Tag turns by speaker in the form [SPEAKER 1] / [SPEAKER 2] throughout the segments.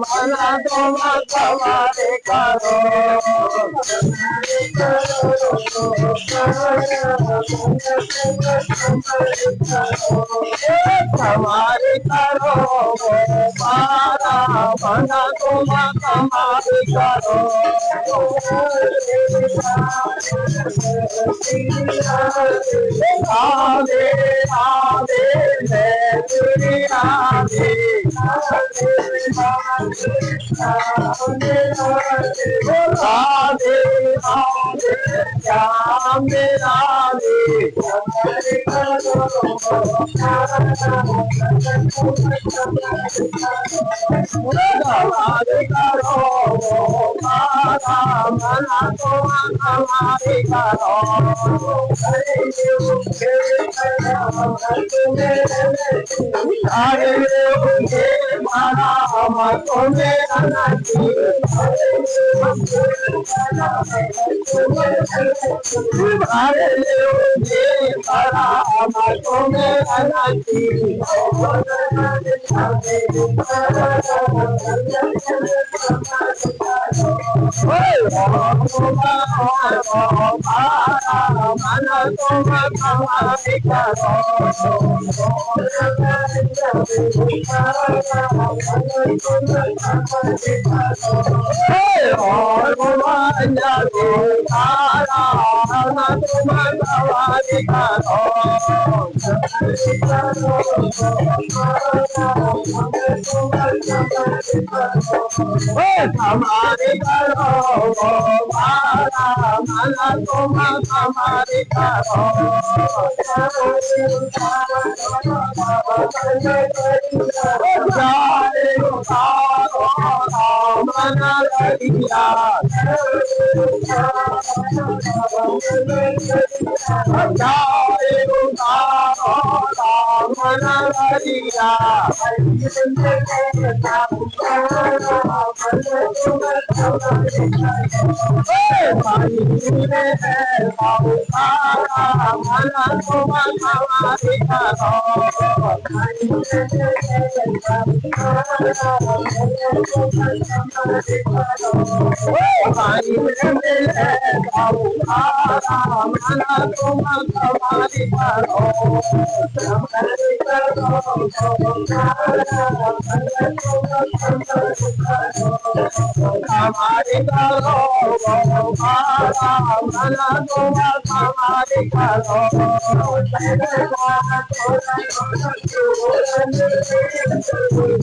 [SPEAKER 1] मना तुम हमारे करो हमारे करो पारा मना तुम हमारे करो राधे राधे जय राधे राधे राधे राधे श्याम राधे हमारे करो माता मना तो हमारे करो हरे माना हम तुम्हें अनंती हरे माना हम तुम्हें अनंती हमारे करो मना तुम हमारे करो मना लगिया मना लगिया हमारे करो मना तुम हमारे करो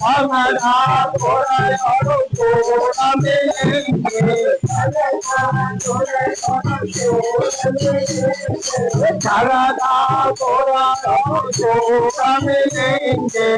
[SPEAKER 1] हमारा थोड़ा और थोड़ा मिलेंगे शरदा थोड़ा और थोड़ा मिलेंगे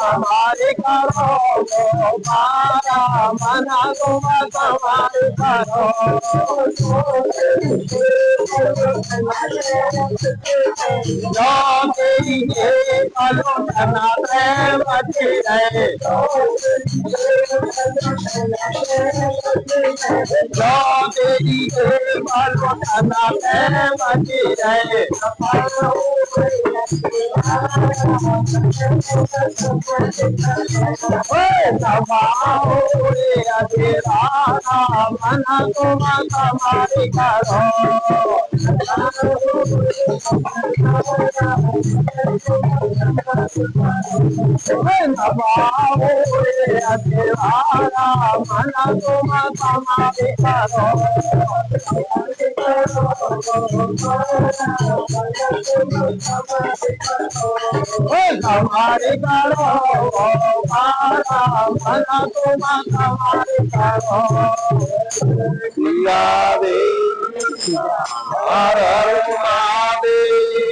[SPEAKER 1] हमारे करो मना तुम हमारे करो जो तेरी आलोचना प्रेम बचे रहे जो तेरी आलोचना प्रेम बचे रहे मना तुम हमारे करो मना तुम हमारे करो हमारे करो मना तुम हमारे करो राधे हर हर महादेव